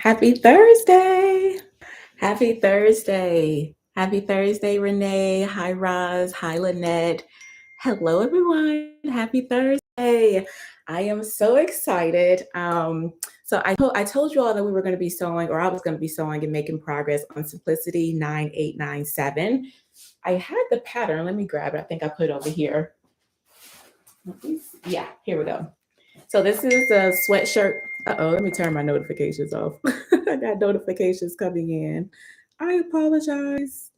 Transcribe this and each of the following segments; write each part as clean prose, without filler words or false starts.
Happy Thursday. Happy Thursday. Happy Thursday, Renee. Hi, Roz. Hi, Lynette. Hello, everyone. Happy Thursday. I am so excited. I told you all that we were going to be sewing, or I was going to be sewing and making progress on Simplicity 9897. I had the pattern. Let me grab it. I think I put it over here. Yeah, here we go. So this is a sweatshirt. Uh-oh, let me turn my notifications off. I got notifications coming in. I apologize.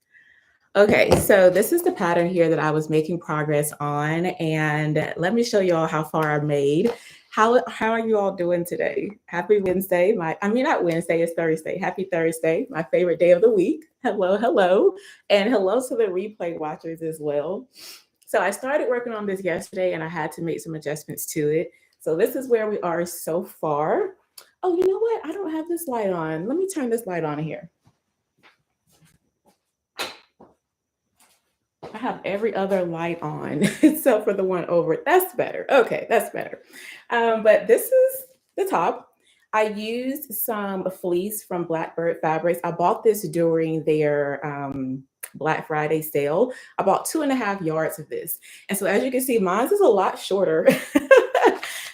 Okay, so this is the pattern here that I was making progress on, and let me show you all how far I made. How are you all doing today? Happy Wednesday. Not Wednesday, it's Thursday. Happy Thursday, my favorite day of the week. Hello, hello. And hello to the replay watchers as well. So I started working on this yesterday and I had to make some adjustments to it. So this is where we are so far. Oh, you know what? I don't have this light on. Let me turn this light on here. I have every other light on except for the one over it. That's better. Okay, that's better. But this is the top. I used some fleece from Blackbird Fabrics. I bought this during their Black Friday sale. I bought 2.5 yards of this. And so as you can see, mine is a lot shorter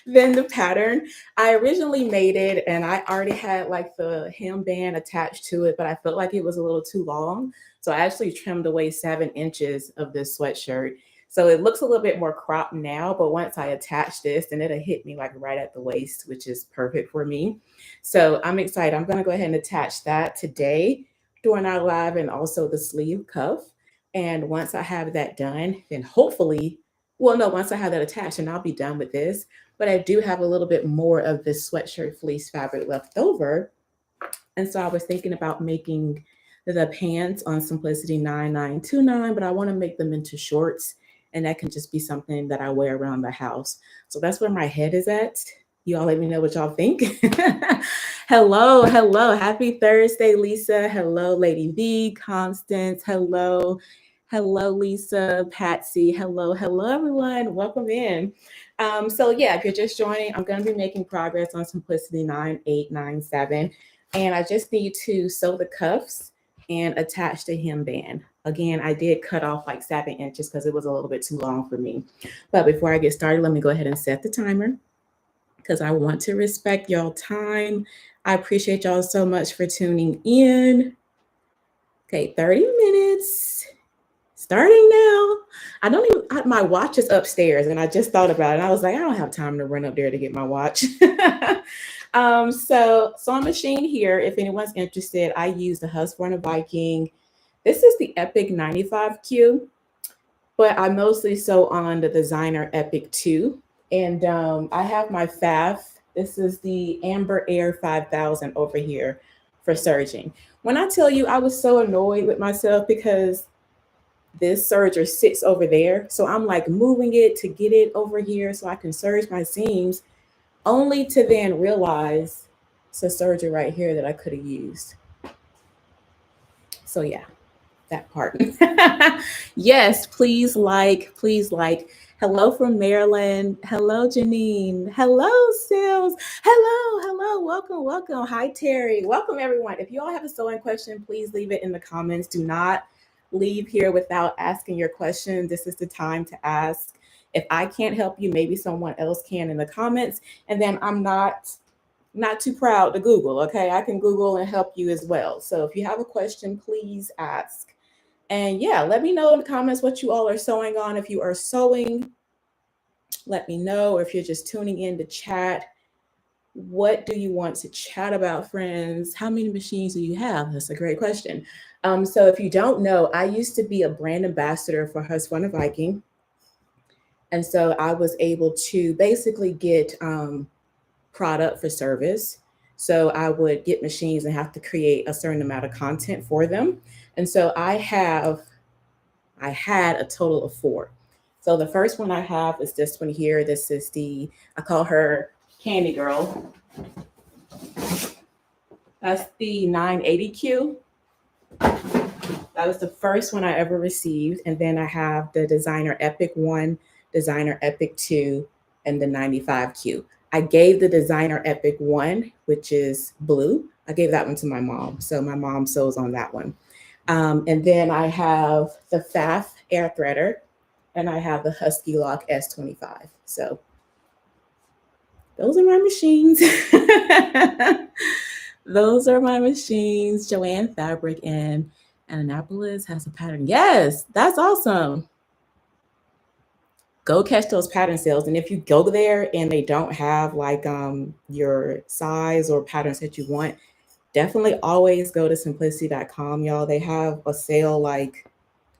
than the pattern. I originally made it and I already had like the hemband attached to it, but I felt like it was a little too long. So I actually trimmed away 7 inches of this sweatshirt. So it looks a little bit more cropped now, but once I attach this, then it'll hit me like right at the waist, which is perfect for me. So I'm excited. I'm going to go ahead and attach that today during our live and also the sleeve cuff. And once I have that done, then hopefully, once I have that attached, and I'll be done with this. But I do have a little bit more of this sweatshirt fleece fabric left over. And so I was thinking about making the pants on Simplicity 9929, but I want to make them into shorts. And that can just be something that I wear around the house. So that's where my head is at. You all let me know what y'all think. Hello, hello. Happy Thursday, Lisa. Hello, Lady V, Constance. Hello, hello, Lisa, Patsy. Hello, hello, everyone. Welcome in. If you're just joining, I'm going to be making progress on Simplicity 9897. And I just need to sew the cuffs and attach the hemband. Again, I did cut off like 7 inches because it was a little bit too long for me. But before I get started, let me go ahead and set the timer because I want to respect y'all time. I appreciate y'all so much for tuning in. Okay, 30 minutes. Starting now. My watch is upstairs and I just thought about it. And I was like, I don't have time to run up there to get my watch. Sewing machine here, if anyone's interested, I use the Husqvarna Viking. This is the Epic 95Q, but I mostly sew on the designer Epic 2. And I have my FAF. This is the Amber Air 5000 over here for serging. When I tell you I was so annoyed with myself because this serger sits over there. So I'm like moving it to get it over here so I can serge my seams, only to then realize it's a serger right here that I could have used. So yeah, that part. Yes, please like, please like. Hello from Maryland. Hello, Janine. Hello, Sales. Hello. Welcome, welcome. Hi, Terry. Welcome, everyone. If you all have a sewing question, please leave it in the comments. Do not leave here without asking your question. This is the time to ask. If I can't help you, maybe someone else can in the comments. And then I'm not too proud to Google, okay? I can Google and help you as well. So if you have a question, please ask. And yeah, let me know in the comments what you all are sewing on. If you are sewing, let me know. Or if you're just tuning in to chat, what do you want to chat about, friends? How many machines do you have? That's a great question. So if you don't know, I used to be a brand ambassador for Husqvarna Viking. And so I was able to basically get product for service. So I would get machines and have to create a certain amount of content for them. And so I had a total of 4. So the first one I have is this one here. This is I call her Candy Girl. That's the 980Q. That was the first one I ever received. And then I have the Designer Epic 1, Designer Epic 2, and the 95Q. I gave the Designer Epic 1, which is blue, I gave that one to my mom. So my mom sews on that one. And then I have the Pfaff Air Threader, and I have the Husky Lock S25. So those are my machines. Those are my machines. Joanne Fabric in Annapolis has a pattern. Yes, that's awesome. Go catch those pattern sales. And if you go there and they don't have like your size or patterns that you want, definitely always go to simplicity.com, y'all. They have a sale, like,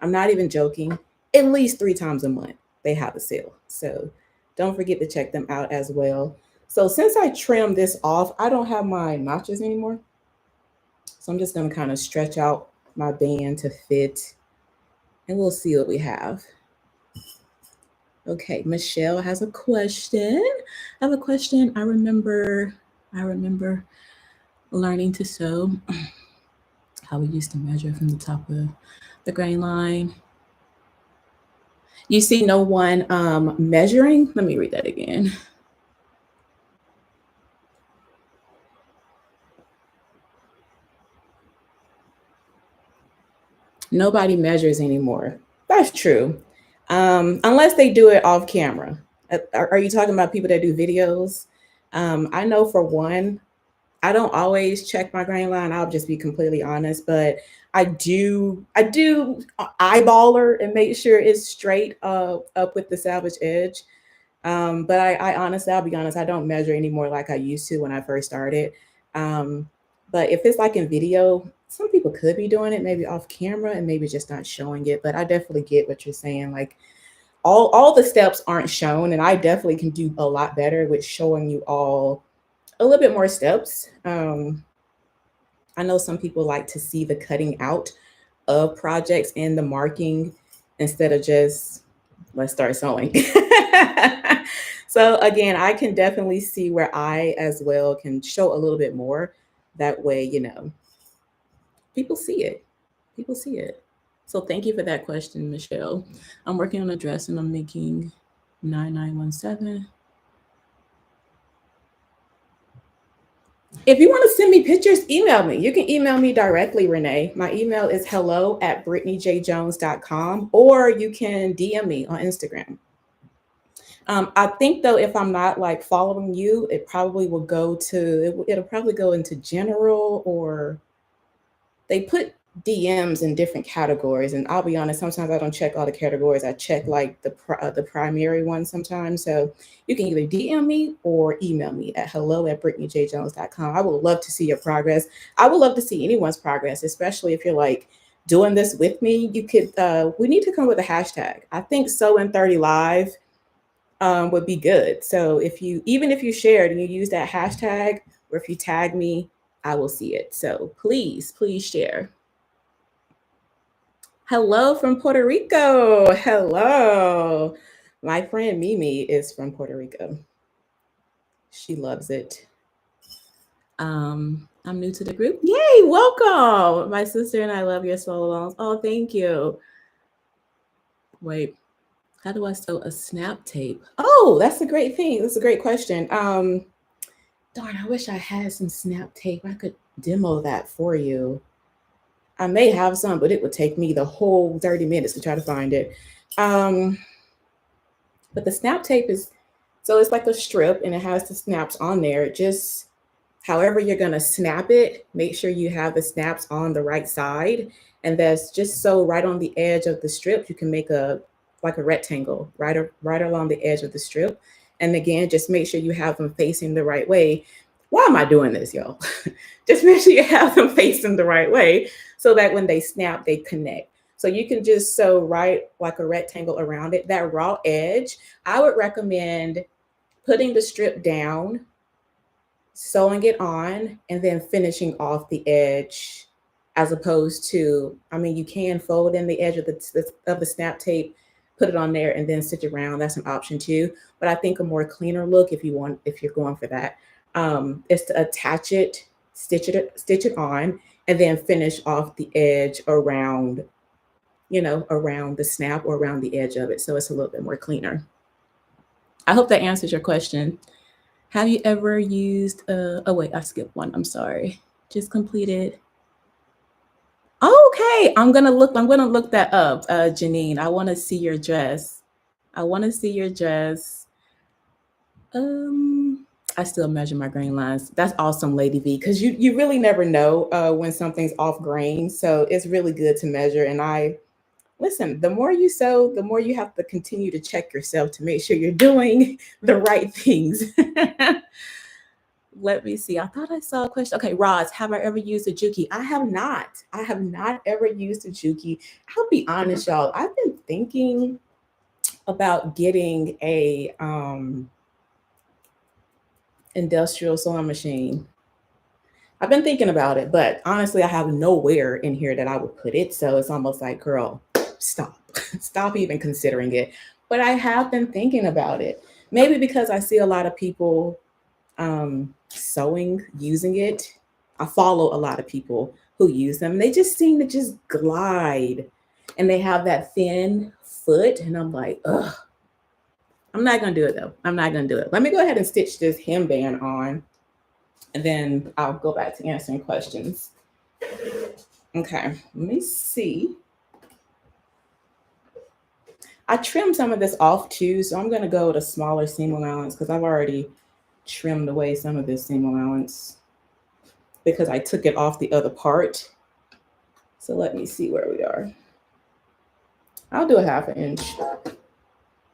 I'm not even joking, at least 3 times a month they have a sale. So don't forget to check them out as well. So since I trimmed this off, I don't have my notches anymore. So I'm just going to kind of stretch out my band to fit, and we'll see what we have. Okay, Michelle has a question. I have a question. I remember learning to sew, how we used to measure from the top of the grain line. You see no one measuring? Let me read that again. Nobody measures anymore. That's true. Unless they do it off camera. Are you talking about people that do videos? I know for one, I don't always check my grain line. I'll just be completely honest, but I do eyeballer and make sure it's straight up with the salvage edge. But I honestly, I'll be honest, I don't measure anymore like I used to when I first started. But if it's like in video, some people could be doing it maybe off camera and maybe just not showing it. But I definitely get what you're saying. Like all the steps aren't shown, and I definitely can do a lot better with showing you all a little bit more steps. I know some people like to see the cutting out of projects and the marking instead of just let's start sewing. So again, I can definitely see where I as well can show a little bit more. That way, people see it. People see it. So thank you for that question, Michelle. I'm working on a dress and I'm making 9917. If you want to send me pictures, email me. You can email me directly, Renee. My email is hello@brittanyjjones.com, or you can DM me on Instagram. I think though, if I'm not like following you, it probably will go to, it'll probably go into general, or they put DMs in different categories. And I'll be honest, sometimes I don't check all the categories. I check like the primary ones sometimes. So you can either DM me or email me at hello@brittanyjjones.com. I would love to see your progress. I would love to see anyone's progress, especially if you're like doing this with me. You could, we need to come with a hashtag. I think Sew in 30 Live would be good. So even if you shared and you use that hashtag, or if you tag me, I will see it. So please share. Hello from Puerto Rico. Hello. My friend Mimi is from Puerto Rico. She loves it. I'm new to the group. Yay, welcome. My sister and I love your solo longs. Oh, thank you. Wait, how do I sew a snap tape? Oh, that's a great thing. That's a great question. Darn, I wish I had some snap tape. I could demo that for you. I may have some, but it would take me the whole 30 minutes to try to find it. But the snap tape it's like a strip and it has the snaps on there. Just however you're going to snap it, make sure you have the snaps on the right side. And that's just so right on the edge of the strip, you can make like a rectangle right along the edge of the strip. And again, just make sure you have them facing the right way. Why am I doing this, y'all? Just make sure you have them facing the right way so that when they snap, they connect. So you can just sew right like a rectangle around it. That raw edge, I would recommend putting the strip down, sewing it on, and then finishing off the edge, as opposed to, you can fold in the edge of the snap tape, put it on there, and then stitch around. That's an option too. But I think a more cleaner look, if you're going for that, is to attach it, stitch it on, and then finish off the edge around the snap or around the edge of it. So it's a little bit more cleaner. I hope that answers your question. Have you ever used, oh wait, I skipped one, I'm sorry. Just completed. Okay, I'm gonna look that up, Janine. I want to see your dress. I want to see your dress. Um, I still measure my grain lines. That's awesome, Lady V, because you really never know when something's off grain. So it's really good to measure. And I listen, the more you sew, the more you have to continue to check yourself to make sure you're doing the right things. Let me see. I thought I saw a question. Okay, Roz, have I ever used a Juki? I have not. I have not ever used a Juki. I'll be honest, y'all. I've been thinking about getting a industrial sewing machine. I've been thinking about it, but honestly, I have nowhere in here that I would put it. So it's almost like, girl, stop. Stop even considering it. But I have been thinking about it. Maybe because I see a lot of people sewing, using it. I follow a lot of people who use them. They just seem to just glide and they have that thin foot. And I'm like, ugh, I'm not going to do it though. I'm not going to do it. Let me go ahead and stitch this hemband on and then I'll go back to answering questions. Okay, let me see. I trimmed some of this off too, so I'm going to go with a smaller seam allowance because I've already trimmed away some of this seam allowance because I took it off the other part. So let me see where we are. I'll do a 1/2 inch.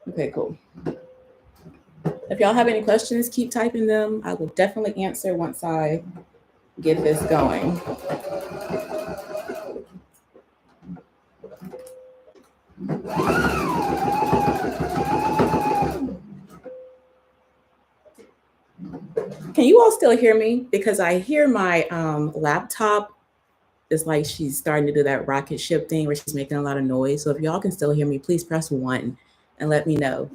Okay, cool. If y'all have any questions, keep typing them. I will definitely answer once I get this going. Can you all still hear me? Because I hear my laptop is like she's starting to do that rocket ship thing where she's making a lot of noise. So if y'all can still hear me, please press 1 and let me know.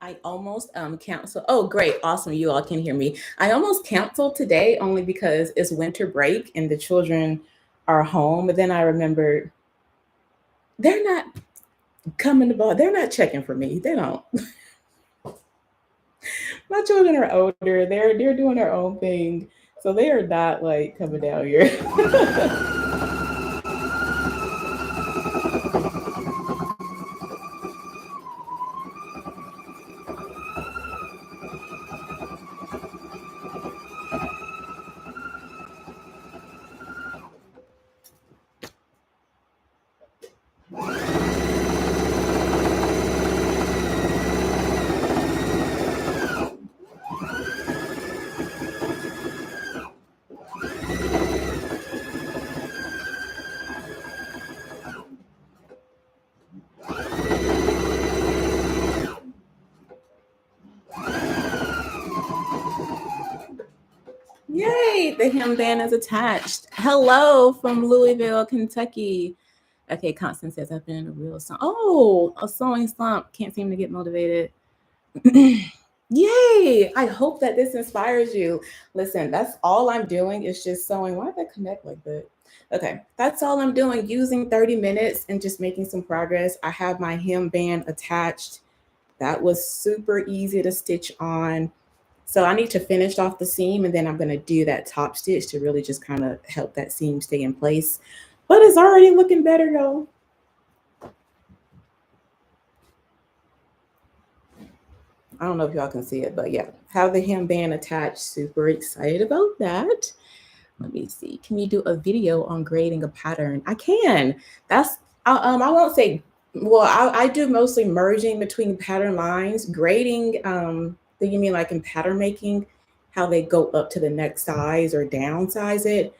I almost canceled. Oh, great. Awesome. You all can hear me. I almost canceled today only because it's winter break and the children are home. But then I remembered they're not coming to ball. They're not checking for me. They don't. My children are older. They're doing their own thing. So they are not like coming down here. Yay, the hemband is attached. Hello from Louisville, Kentucky. Okay, Constance says I've been in a real slump. Oh, a sewing slump. Can't seem to get motivated. Yay! I hope that this inspires you. Listen, that's all I'm doing is just sewing. Why did that connect like that? Okay, that's all I'm doing, using 30 minutes and just making some progress. I have my hemband attached. That was super easy to stitch on. So I need to finish off the seam and then I'm going to do that top stitch to really just kind of help that seam stay in place. But it's already looking better, y'all. I don't know if y'all can see it, but yeah, have the hemband attached. Super excited about that. Let me see. Can you do a video on grading a pattern? I can. That's I won't say. Well, I do mostly merging between pattern lines. Grading. Do you mean like in pattern making, how they go up to the next size or downsize it?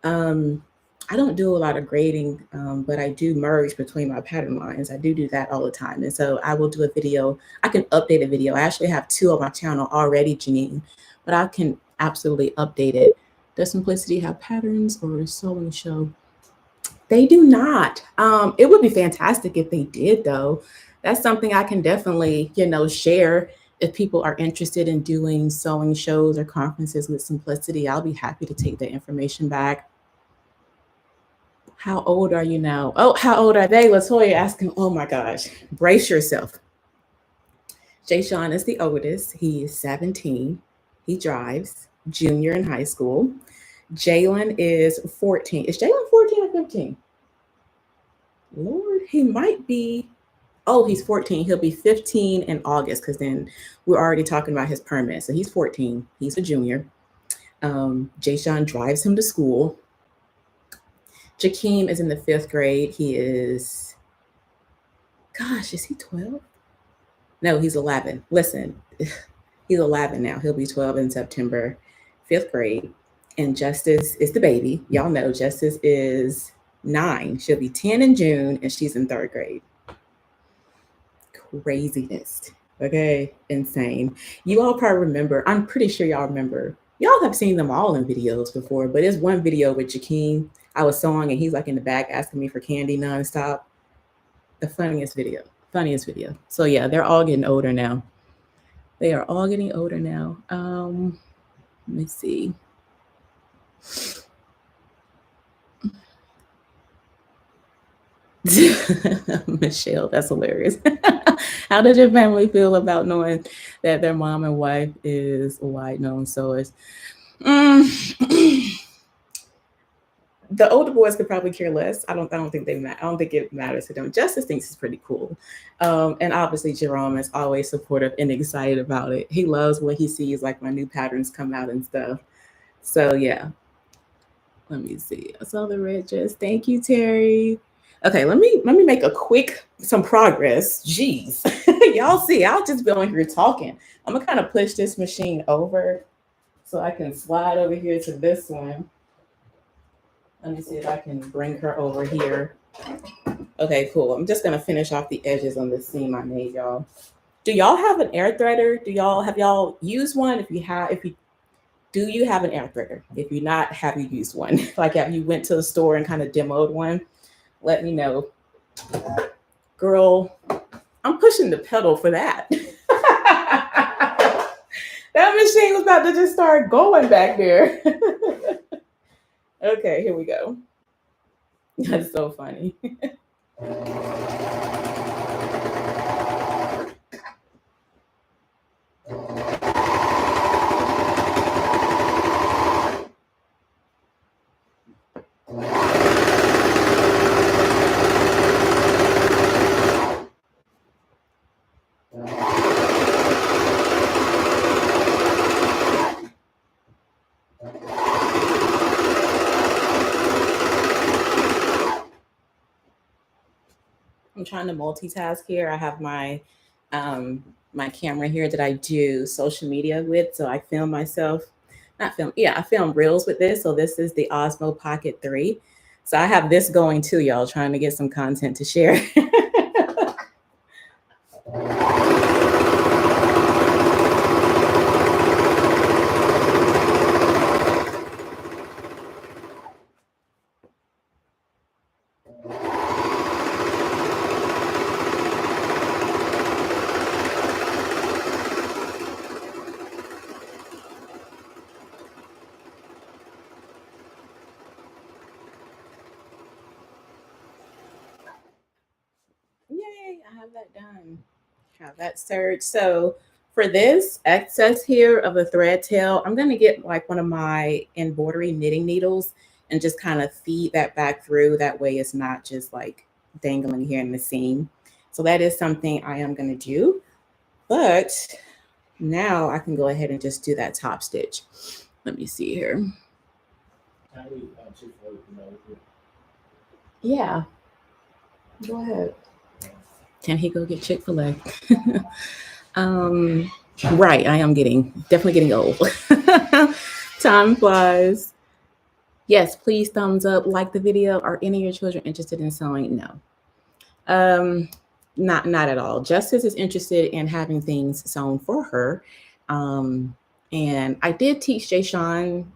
Um, I don't do a lot of grading, but I do merge between my pattern lines. I do that all the time. And so I will do a video. I can update a video. I actually have 2 on my channel already, Janine, but I can absolutely update it. Does Simplicity have patterns or a sewing show? They do not. It would be fantastic if they did, though. That's something I can definitely, share. If people are interested in doing sewing shows or conferences with Simplicity, I'll be happy to take the information back. How old are you now? Oh, how old are they? Latoya asking, oh my gosh, brace yourself. Jay Sean is the oldest. He is 17. He drives, junior in high school. Jalen is 14. Is Jalen 14 or 15? Lord, he might be. Oh, he's 14. He'll be 15 in August because then we're already talking about his permit. So he's 14. He's a junior. Jay Sean drives him to school. Jakeem is in the 5th grade. He is, gosh, is he 12? No, he's 11. Listen, he's 11 now. He'll be 12 in September, 5th grade. And Justice is the baby. Y'all know Justice is 9. She'll be 10 in June, and she's in 3rd grade. Craziness. Okay, insane. You all probably remember, I'm pretty sure y'all remember, y'all have seen them all in videos before, but there's one video with Jakeem. I was sewing and he's like in the back asking me for candy nonstop. The funniest video. So yeah, they're all getting older now. They are all getting older now. Let me see. Michelle, that's hilarious. How did your family feel about knowing that their mom and wife is wide known sewers? The older boys could probably care less. I don't think I don't think it matters to them. Justice thinks it's pretty cool, and obviously Jerome is always supportive and excited about it. He loves when he sees like my new patterns come out and stuff. So yeah, let me see. I saw the red dress. Thank you, Terry. Okay, let me make some progress. Jeez, y'all see, I'll just be on here talking. I'm gonna kind of push this machine over so I can slide over here to this one. Let me see if I can bring her over here. Okay, cool. I'm just gonna finish off the edges on the seam I made, y'all. Do y'all have an air threader? Have y'all used one? Do you have an air threader? If you not, have you used one? Like, have you went to the store and kind of demoed one? Let me know. Girl, I'm pushing the pedal for that. That machine was about to just start going back there. Okay, here we go. That's so funny. I'm trying to multitask here. I have my my camera here that I do social media with. So I film myself, I film reels with this. So this is the Osmo Pocket 3. So I have this going too, y'all, trying to get some content to share. Yay, I have that done. Have that serged. So for this excess here of the thread tail, I'm going to get like one of my embroidery knitting needles and just kind of feed that back through. That way it's not just like dangling here in the seam. So that is something I am going to do. But now I can go ahead and just do that top stitch. Let me see here. Yeah. Go ahead. Can he go get Chick-fil-A? Right, I am definitely getting old. Time flies. Yes, please thumbs up, like the video. Are any of your children interested in sewing? No. Not at all. Justice is interested in having things sewn for her. And I did teach Jay Sean.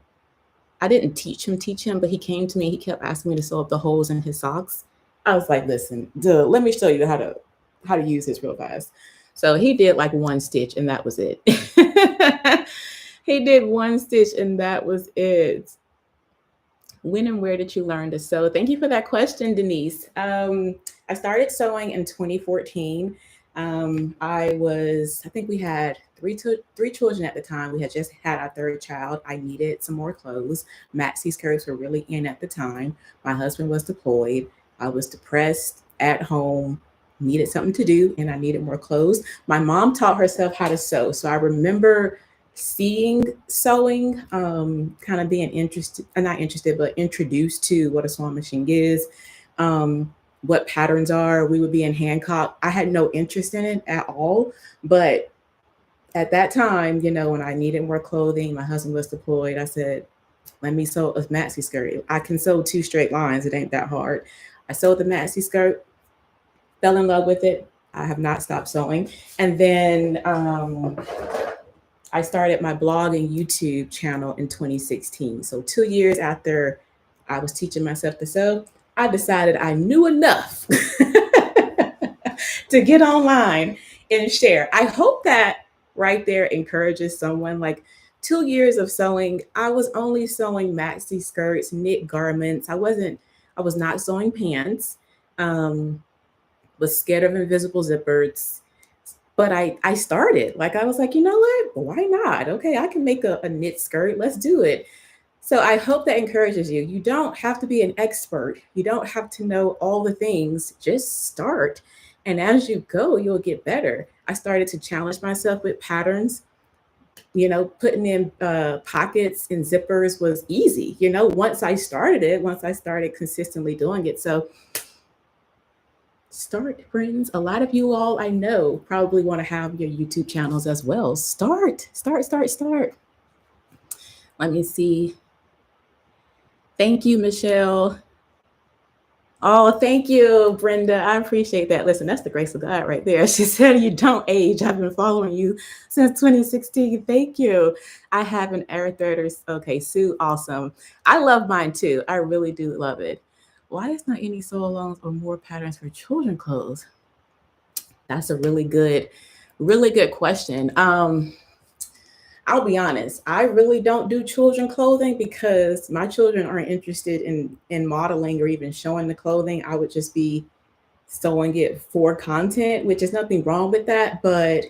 I didn't teach him, but he came to me. He kept asking me to sew up the holes in his socks. I was like, listen, duh, let me show you how to use this real fast. So he did like one stitch and that was it. He did one stitch and that was it. When and where did you learn to sew? Thank you for that question, Denise. I started sewing in 2014. I think we had three children at the time. We had just had our third child. I needed some more clothes. Maxi skirts were really in at the time. My husband was deployed. I was depressed at home, needed something to do, and I needed more clothes. My mom taught herself how to sew. So I remember seeing sewing, kind of being interested, not interested, but introduced to what a sewing machine is, what patterns are. We would be in Hancock. I had no interest in it at all. But at that time, when I needed more clothing, my husband was deployed. I said, let me sew a maxi skirt. I can sew 2 straight lines. It ain't that hard. I sewed the maxi skirt, fell in love with it. I have not stopped sewing. And then I started my blog and YouTube channel in 2016. So 2 years after I was teaching myself to sew, I decided I knew enough to get online and share. I hope that right there encourages someone. Like 2 years of sewing, I was only sewing maxi skirts, knit garments. I was not sewing pants. Was scared of invisible zippers. But I started. Like I was like, you know what? Why not? Okay, I can make a knit skirt. Let's do it. So I hope that encourages you. You don't have to be an expert. You don't have to know all the things. Just start. And as you go, you'll get better. I started to challenge myself with patterns. Putting in pockets and zippers was easy. Once I started consistently doing it. So start, friends. A lot of you all I know probably want to have your YouTube channels as well. Start. Let me see. Thank you, Michelle. Oh, thank you, Brenda. I appreciate that. Listen, that's the grace of God right there. She said, you don't age. I've been following you since 2016. Thank you. I have an Erythriters. Okay, Sue, awesome. I love mine too. I really do love it. Why there's not any sew-alongs or more patterns for children clothes? That's a really good question. I'll be honest. I really don't do children clothing because my children aren't interested in modeling or even showing the clothing. I would just be sewing it for content, which is nothing wrong with that. But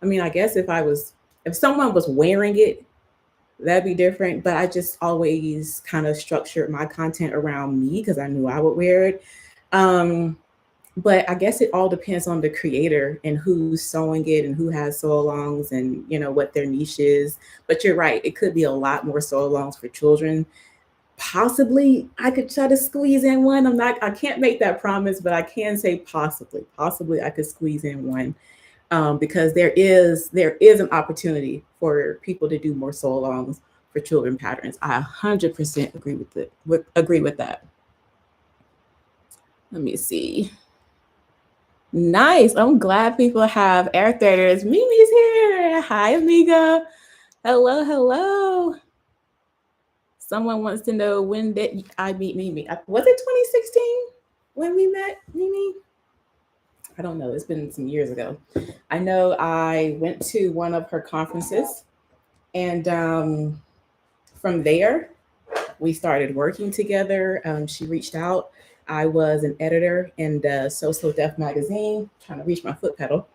I mean, I guess if someone was wearing it, that'd be different. But I just always kind of structured my content around me because I knew I would wear it. But I guess it all depends on the creator and who's sewing it and who has sew-alongs and what their niche is. But you're right, it could be a lot more sew-alongs for children. Possibly I could try to squeeze in one. I can't make that promise, but I can say possibly I could squeeze in one. Because there is an opportunity for people to do more sew-alongs for children patterns. I 100% agree with that. Let me see. Nice. I'm glad people have Erythriters. Mimi's here. Hi, amiga. Hello. Someone wants to know, when did I meet Mimi? Was it 2016 when we met, Mimi? I don't know. It's been some years ago. I know I went to one of her conferences, and from there, we started working together. She reached out. I was an editor in the So Deaf magazine, trying to reach my foot pedal.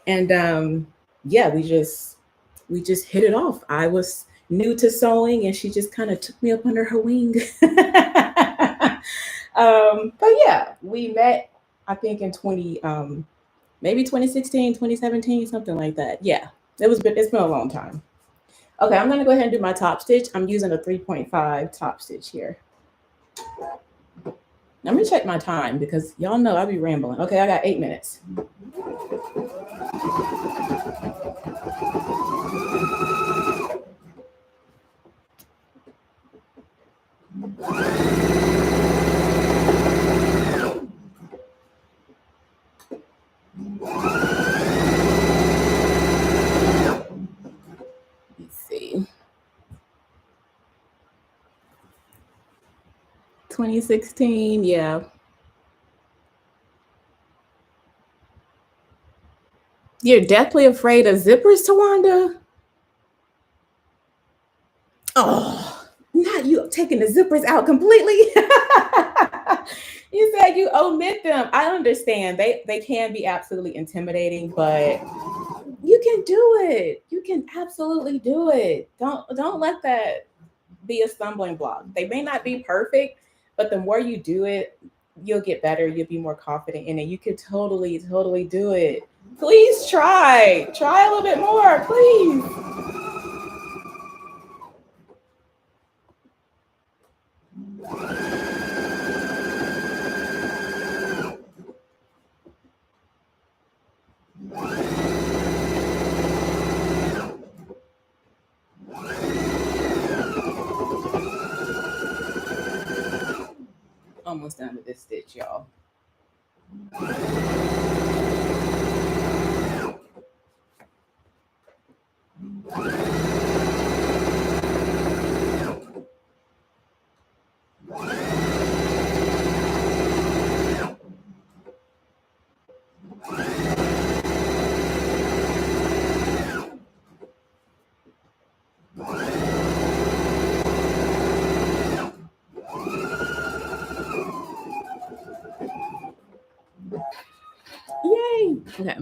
And yeah, we just hit it off. I was new to sewing and she just kind of took me up under her wing. But yeah, we met, I think in maybe 2016, 2017, something like that. Yeah, it's been a long time. Okay, I'm gonna go ahead and do my top stitch. I'm using a 3.5 top stitch here. Let me check my time because y'all know I'll be rambling. Okay, I got 8 minutes. Let's see. 2016, yeah. You're deathly afraid of zippers, Tawanda? Oh, not you taking the zippers out completely. You said you omit them. I understand. They can be absolutely intimidating, but you can do it. You can absolutely do it. Don't let that be a stumbling block. They may not be perfect, but the more you do it, you'll get better. You'll be more confident in it. You could totally do it. Please try. Try a little bit more, please. Almost done with this stitch, y'all. Yay. Okay.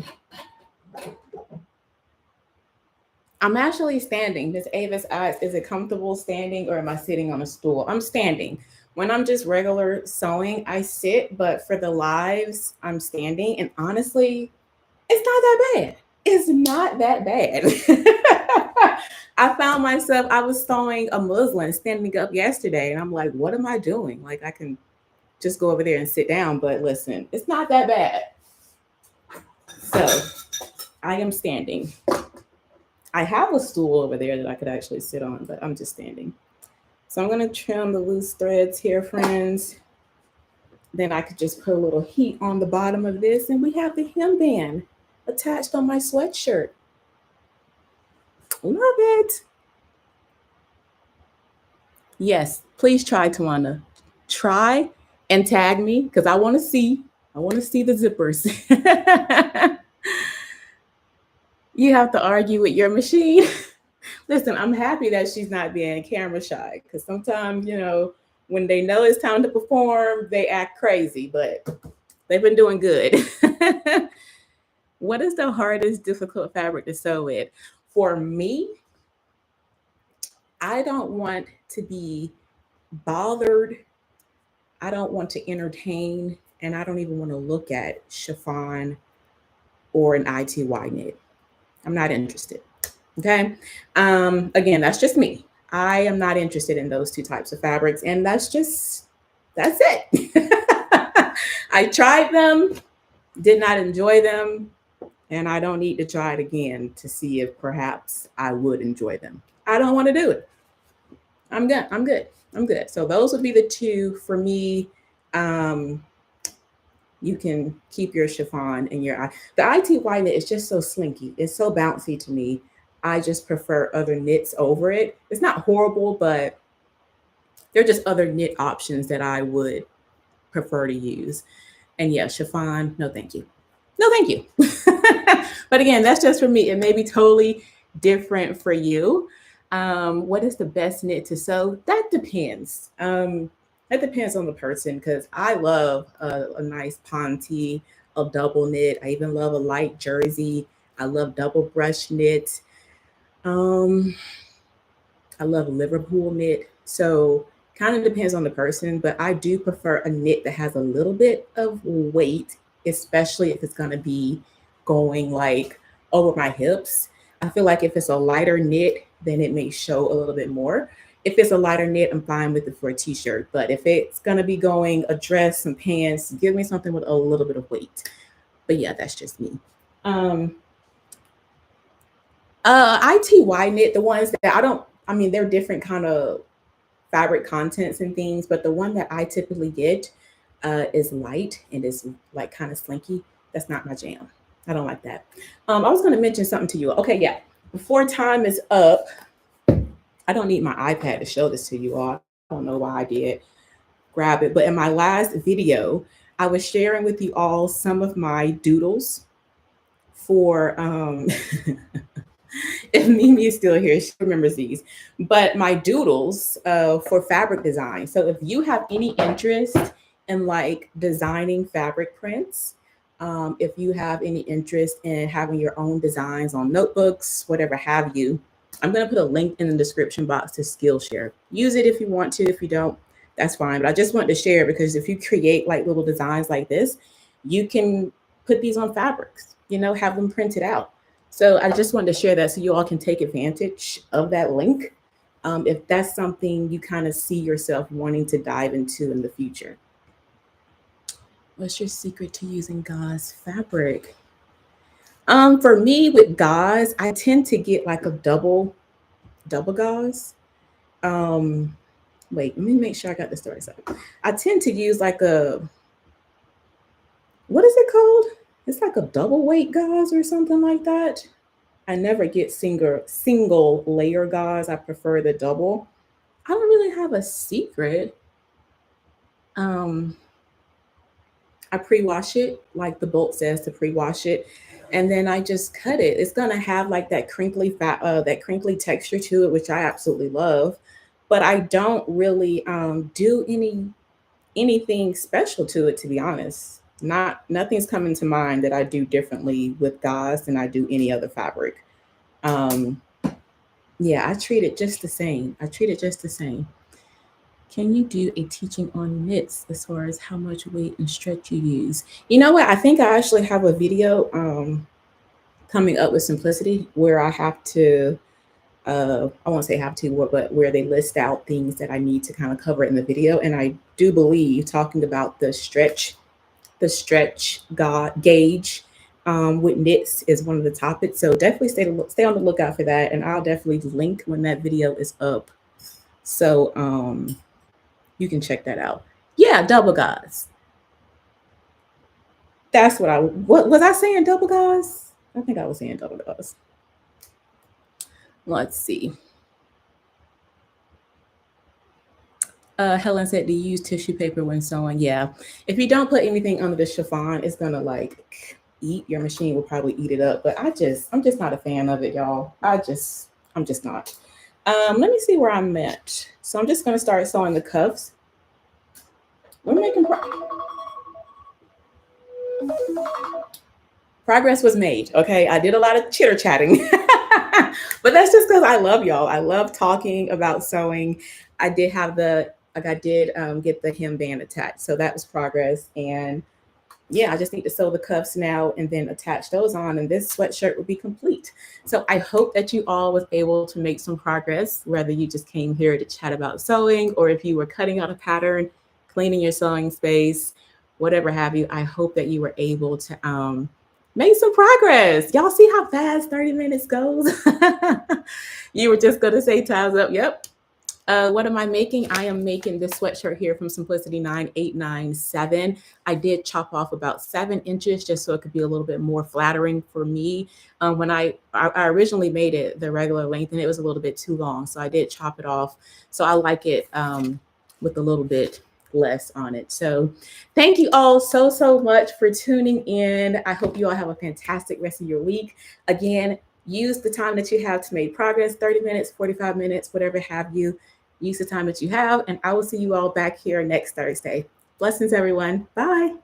I'm actually standing. Miss Avis asked, is it comfortable standing or am I sitting on a stool? I'm standing. When I'm just regular sewing, I sit, but for the lives, I'm standing. And honestly, it's not that bad. It's not that bad. I found myself, I was sewing a muslin standing up yesterday, and I'm like, what am I doing? Like, I can just go over there and sit down, but listen, it's not that bad. So I am standing. I have a stool over there that I could actually sit on, but I'm just standing. So I'm going to trim the loose threads here, friends. Then I could just put a little heat on the bottom of this, and we have the hemband attached on my sweatshirt. Love it. Yes, please try, Tawana. Try and tag me because I want to see. I want to see the zippers. You have to argue with your machine. Listen, I'm happy that she's not being camera shy because sometimes, when they know it's time to perform, they act crazy, but they've been doing good. What is the hardest, difficult fabric to sew with? For me, I don't want to be bothered. I don't want to entertain, and I don't even want to look at chiffon or an ITY knit. I'm not interested. Okay. Again, that's just me. I am not interested in those two types of fabrics, and that's it. I tried them, did not enjoy them, and I don't need to try it again to see if perhaps I would enjoy them. I don't want to do it. I'm good. I'm good. I'm good. So those would be the two for me. You can keep your chiffon and the ITY knit is just so slinky. It's so bouncy to me. I just prefer other knits over it. It's not horrible, but there are just other knit options that I would prefer to use. And yeah, chiffon, no thank you. No thank you. But again, that's just for me. It may be totally different for you. What is the best knit to sew? That depends. That depends on the person because I love a nice ponte, a double knit. I even love a light jersey. I love double brush knit. I love Liverpool knit. So kind of depends on the person, but I do prefer a knit that has a little bit of weight, especially if it's going to be going like over my hips. I feel like if it's a lighter knit, then it may show a little bit more. If it's a lighter knit, I'm fine with it for a t-shirt. But if it's going to be going a dress, some pants, give me something with a little bit of weight. But yeah, that's just me. ITY knit, the ones that they're different kind of fabric contents and things, but the one that I typically get is light and is like kind of slinky. That's not my jam. I don't like that. I was going to mention something to you. Okay, yeah. Before time is up, I don't need my iPad to show this to you all. I don't know why I did grab it, but in my last video, I was sharing with you all some of my doodles for if Mimi is still here, she remembers these. But my doodles for fabric design. So if you have any interest in like designing fabric prints, if you have any interest in having your own designs on notebooks, whatever have you, I'm going to put a link in the description box to Skillshare. Use it if you want to. If you don't, that's fine. But I just want to share because if you create like little designs like this, you can put these on fabrics, have them printed out. So I just wanted to share that so you all can take advantage of that link if that's something you kind of see yourself wanting to dive into in the future. What's your secret to using gauze fabric? For me with gauze, I tend to get like a double gauze. Um, Wait, let me make sure I got the story right. I tend to use like what is it called? It's like a double weight gauze or something like that. I never get single layer gauze. I prefer the double. I don't really have a secret. Um, I pre-wash it, like the bolt says to pre-wash it, and then I just cut it. It's gonna have like that crinkly texture to it, which I absolutely love. But I don't really do anything special to it, to be honest. Nothing's coming to mind that I do differently with gauze than I do any other fabric. Um, yeah, I treat it just the same. I treat it just the same. Can you do a teaching on knits as far as how much weight and stretch you use? You know what? I think I actually have a video coming up with Simplicity where I have to, I won't say have to, but where they list out things that I need to kind of cover in the video. And I do believe talking about the stretch gauge with knits is one of the topics. So definitely stay on the lookout for that. And I'll definitely link when that video is up. So you can check that out. Yeah, double gauze. That's what was I saying, double gauze? I think I was saying double gauze. Let's see. Helen said, do you use tissue paper when sewing? Yeah. If you don't put anything under the chiffon, it's gonna like eat. Your machine will probably eat it up. But I'm just not a fan of it, y'all. I'm just not. Let me see where I'm at. So I'm just gonna start sewing the cuffs. We're making progress was made. Okay, I did a lot of chitter chatting, but that's just because I love y'all. I love talking about sewing. I did have get the hem band attached, so that was progress. And yeah, I just need to sew the cuffs now and then attach those on, and this sweatshirt will be complete. So I hope that you all was able to make some progress, whether you just came here to chat about sewing or if you were cutting out a pattern, cleaning your sewing space, whatever have you. I hope that you were able to make some progress. Y'all see how fast 30 minutes goes? You were just gonna say time's up. Yep. What am I making? I am making this sweatshirt here from Simplicity 9897. I did chop off about 7 inches just so it could be a little bit more flattering for me. When I originally made it the regular length and it was a little bit too long, so I did chop it off. So I like it with a little bit less on it. So thank you all so much for tuning in. I hope you all have a fantastic rest of your week. Again, use the time that you have to make progress, 30 minutes, 45 minutes, whatever have you. Use the time that you have, and I will see you all back here next Thursday. Blessings, everyone. Bye.